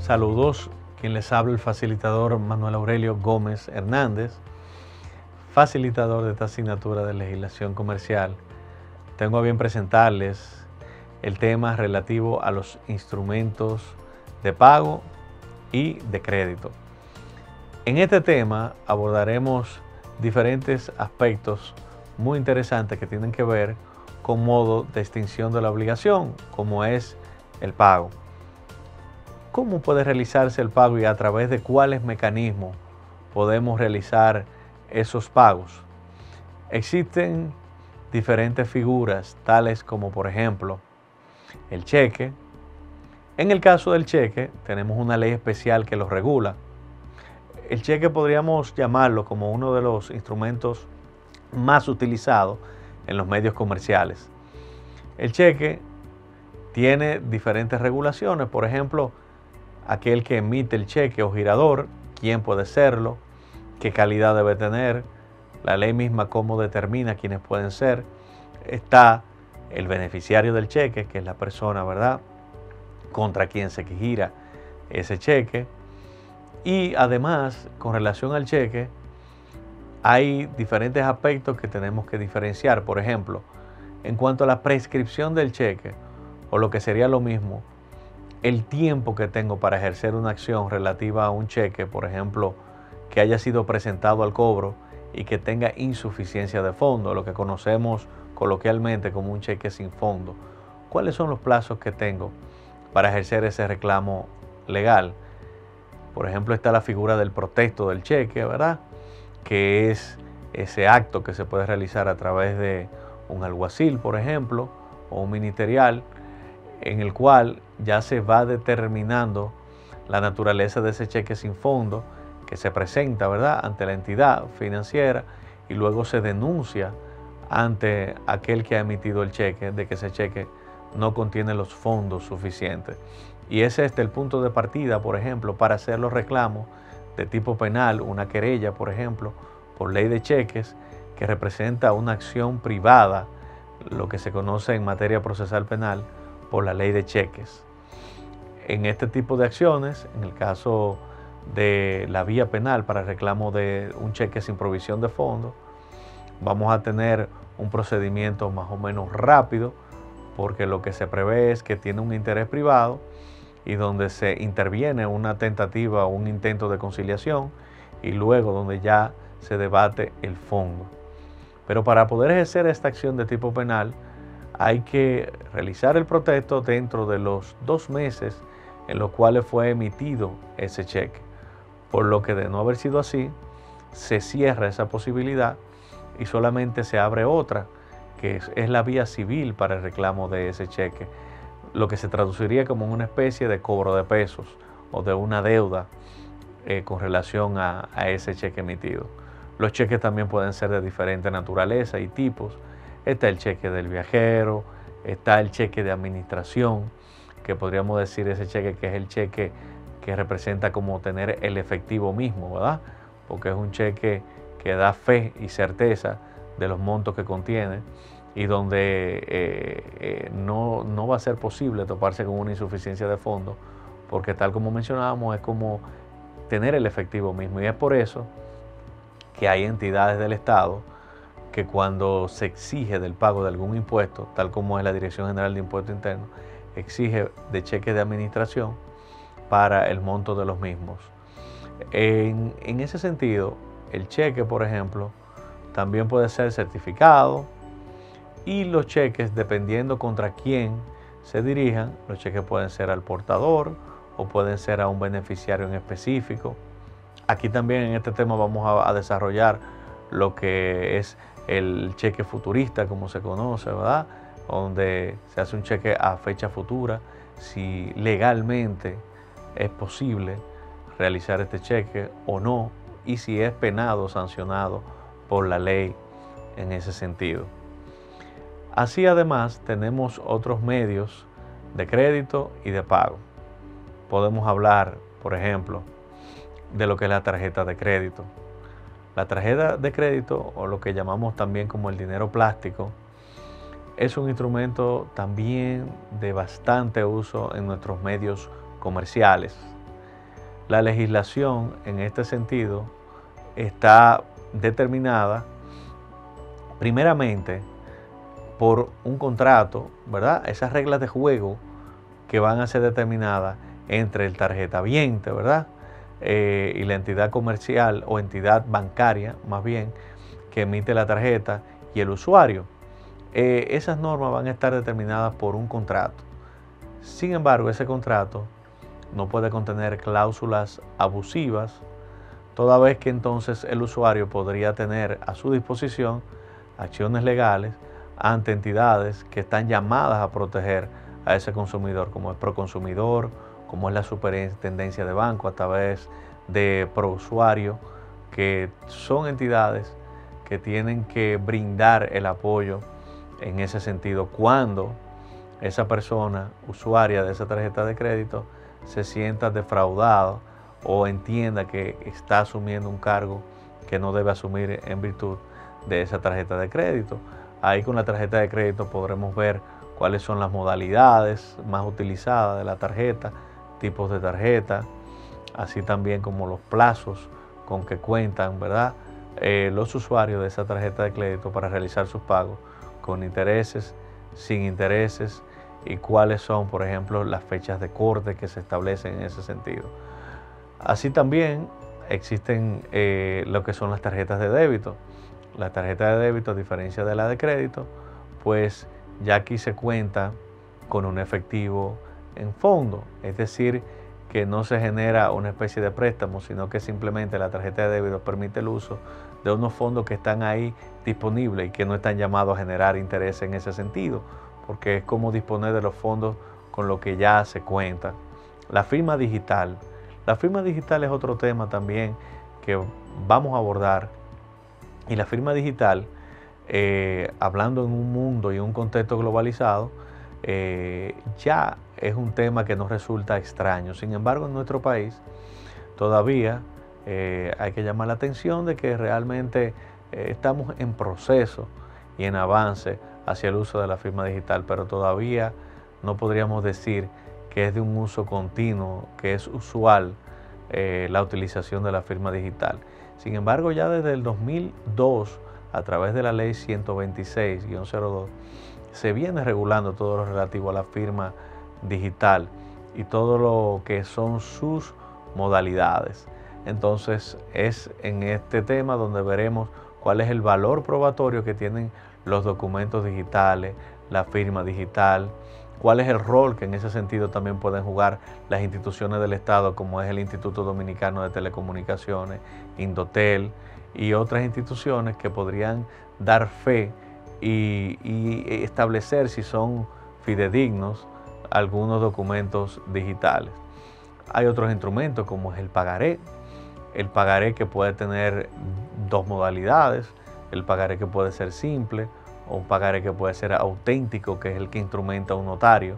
Saludos, quien les habla el facilitador Manuel Aurelio Gómez Hernández, facilitador de esta asignatura de legislación comercial. Tengo a bien presentarles el tema relativo a los instrumentos de pago y de crédito. En este tema abordaremos diferentes aspectos muy interesantes que tienen que ver con modo de extinción de la obligación, como es el pago. ¿Cómo puede realizarse el pago y a través de cuáles mecanismos podemos realizar esos pagos? Existen diferentes figuras, tales como por ejemplo el cheque. En el caso del cheque tenemos una ley especial que lo regula. El cheque podríamos llamarlo como uno de los instrumentos más utilizados en los medios comerciales. El cheque tiene diferentes regulaciones, por ejemplo, aquel que emite el cheque o girador, quién puede serlo, qué calidad debe tener, la ley misma cómo determina quiénes pueden ser. Está el beneficiario del cheque, que es la persona, ¿verdad?, contra quien se gira ese cheque. Y además, con relación al cheque, hay diferentes aspectos que tenemos que diferenciar. Por ejemplo, en cuanto a la prescripción del cheque, o lo que sería lo mismo, el tiempo que tengo para ejercer una acción relativa a un cheque, por ejemplo, que haya sido presentado al cobro y que tenga insuficiencia de fondo, lo que conocemos coloquialmente como un cheque sin fondo. ¿Cuáles son los plazos que tengo para ejercer ese reclamo legal? Por ejemplo, está la figura del protesto del cheque, ¿verdad?, que es ese acto que se puede realizar a través de un alguacil, por ejemplo, o un ministerial, en el cual ya se va determinando la naturaleza de ese cheque sin fondo que se presenta, ¿verdad?, ante la entidad financiera, y luego se denuncia ante aquel que ha emitido el cheque de que ese cheque no contiene los fondos suficientes. Y ese es el punto de partida, por ejemplo, para hacer los reclamos de tipo penal, una querella, por ejemplo, por ley de cheques, que representa una acción privada, lo que se conoce en materia procesal penal por la ley de cheques. En este tipo de acciones, en el caso de la vía penal para el reclamo de un cheque sin provisión de fondos, vamos a tener un procedimiento más o menos rápido, porque lo que se prevé es que tiene un interés privado y donde se interviene una tentativa o un intento de conciliación, y luego donde ya se debate el fondo. Pero para poder ejercer esta acción de tipo penal, hay que realizar el protesto dentro de los 2 meses en los cuales fue emitido ese cheque. Por lo que, de no haber sido así, se cierra esa posibilidad y solamente se abre otra, que es la vía civil para el reclamo de ese cheque, lo que se traduciría como una especie de cobro de pesos o de una deuda con relación a ese cheque emitido. Los cheques también pueden ser de diferente naturaleza y tipos. Está el cheque del viajero, está el cheque de administración, que podríamos decir ese cheque que es el cheque que representa como tener el efectivo mismo, ¿verdad?, porque es un cheque que da fe y certeza de los montos que contiene, y donde no va a ser posible toparse con una insuficiencia de fondos, porque tal como mencionábamos es como tener el efectivo mismo. Y es por eso que hay entidades del Estado que cuando se exige del pago de algún impuesto, tal como es la Dirección General de Impuestos Internos, exige de cheques de administración para el monto de los mismos. En ese sentido, el cheque, por ejemplo, también puede ser certificado, y los cheques, dependiendo contra quién se dirijan, los cheques pueden ser al portador o pueden ser a un beneficiario en específico. Aquí también en este tema vamos a desarrollar lo que es el cheque futurista, como se conoce, ¿verdad?, donde se hace un cheque a fecha futura, si legalmente es posible realizar este cheque o no, y si es penado o sancionado por la ley en ese sentido. Así, además, tenemos otros medios de crédito y de pago. Podemos hablar, por ejemplo, de lo que es la tarjeta de crédito. La tarjeta de crédito, o lo que llamamos también como el dinero plástico, es un instrumento también de bastante uso en nuestros medios comerciales. La legislación en este sentido está determinada primeramente por un contrato, ¿verdad? Esas reglas de juego que van a ser determinadas entre el tarjetaviente, ¿verdad? Y la entidad comercial o entidad bancaria, más bien, que emite la tarjeta y el usuario. Esas normas van a estar determinadas por un contrato. Sin embargo, ese contrato no puede contener cláusulas abusivas, toda vez que entonces el usuario podría tener a su disposición acciones legales ante entidades que están llamadas a proteger a ese consumidor, como es Proconsumidor, como es la Superintendencia de Banco a través de Prousuario, que son entidades que tienen que brindar el apoyo en ese sentido cuando esa persona usuaria de esa tarjeta de crédito se sienta defraudado o entienda que está asumiendo un cargo que no debe asumir en virtud de esa tarjeta de crédito. Ahí con la tarjeta de crédito podremos ver cuáles son las modalidades más utilizadas de la tarjeta, tipos de tarjeta, así también como los plazos con que cuentan, ¿verdad? Los usuarios de esa tarjeta de crédito para realizar sus pagos con intereses, sin intereses, y cuáles son, por ejemplo, las fechas de corte que se establecen en ese sentido. Así también existen lo que son las tarjetas de débito. La tarjeta de débito, a diferencia de la de crédito, pues ya aquí se cuenta con un efectivo en fondo, es decir, que no se genera una especie de préstamo, sino que simplemente la tarjeta de débito permite el uso de unos fondos que están ahí disponibles y que no están llamados a generar interés en ese sentido, porque es como disponer de los fondos con lo que ya se cuenta. La firma digital. La firma digital es otro tema también que vamos a abordar. Y la firma digital, hablando en un mundo y un contexto globalizado, ya es un tema que nos resulta extraño. Sin embargo, en nuestro país todavía hay que llamar la atención de que realmente estamos en proceso y en avance hacia el uso de la firma digital, pero todavía no podríamos decir que es de un uso continuo, que es usual la utilización de la firma digital. Sin embargo, ya desde el 2002, a través de la ley 126-02, se viene regulando todo lo relativo a la firma digital y todo lo que son sus modalidades. Entonces, es en este tema donde veremos cuál es el valor probatorio que tienen los documentos digitales, la firma digital, cuál es el rol que en ese sentido también pueden jugar las instituciones del Estado, como es el Instituto Dominicano de Telecomunicaciones, Indotel y otras instituciones que podrían dar fe y establecer si son fidedignos algunos documentos digitales. Hay otros instrumentos como es el pagaré que puede tener dos modalidades, el pagaré que puede ser simple o un pagaré que puede ser auténtico, que es el que instrumenta un notario,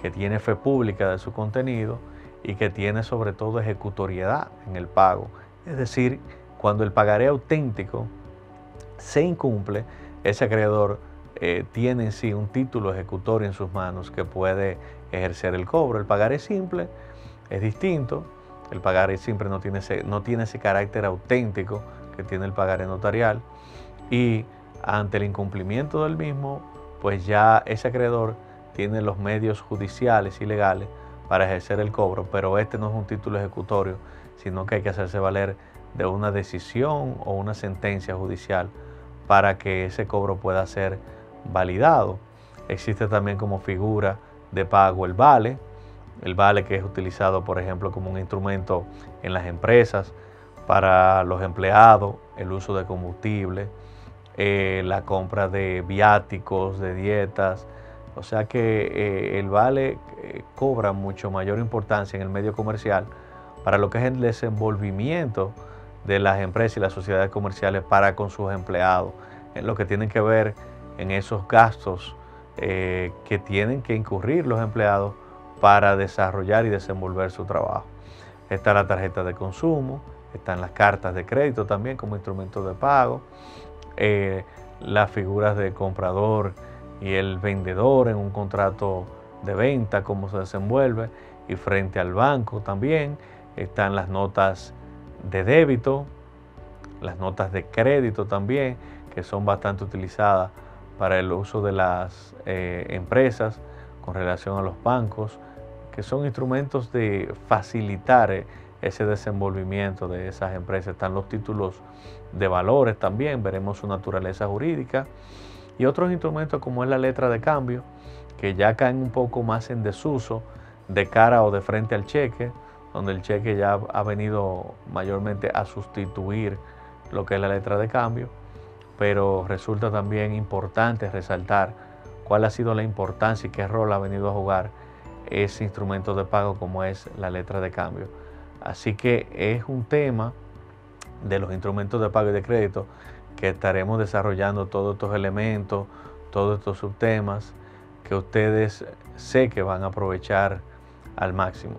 que tiene fe pública de su contenido y que tiene sobre todo ejecutoriedad en el pago. Es decir, cuando el pagaré auténtico se incumple, ese acreedor tiene en sí un título ejecutorio en sus manos que puede ejercer el cobro. El pagaré simple es distinto. El pagaré simple no tiene ese carácter auténtico que tiene el pagaré notarial, y ante el incumplimiento del mismo, pues ya ese acreedor tiene los medios judiciales y legales para ejercer el cobro, pero este no es un título ejecutorio, sino que hay que hacerse valer de una decisión o una sentencia judicial para que ese cobro pueda ser validado. Existe también como figura de pago el vale que es utilizado, por ejemplo, como un instrumento en las empresas para los empleados, el uso de combustible, la compra de viáticos, de dietas. O sea que el vale cobra mucho mayor importancia en el medio comercial para lo que es el desenvolvimiento de las empresas y las sociedades comerciales para con sus empleados, en lo que tienen que ver en esos gastos que tienen que incurrir los empleados para desarrollar y desenvolver su trabajo. Está la tarjeta de consumo, están las cartas de crédito también como instrumento de pago, las figuras de comprador y el vendedor en un contrato de venta, cómo se desenvuelve, y frente al banco también, están las notas de débito, las notas de crédito también, que son bastante utilizadas para el uso de las empresas con relación a los bancos, que son instrumentos de facilitar ese desenvolvimiento de esas empresas. Están los títulos de valores también, veremos su naturaleza jurídica, y otros instrumentos como es la letra de cambio, que ya caen un poco más en desuso de cara o de frente al cheque, donde el cheque ya ha venido mayormente a sustituir lo que es la letra de cambio, pero resulta también importante resaltar cuál ha sido la importancia y qué rol ha venido a jugar ese instrumento de pago como es la letra de cambio. Así que es un tema de los instrumentos de pago y de crédito que estaremos desarrollando todos estos elementos, todos estos subtemas que ustedes sé que van a aprovechar al máximo.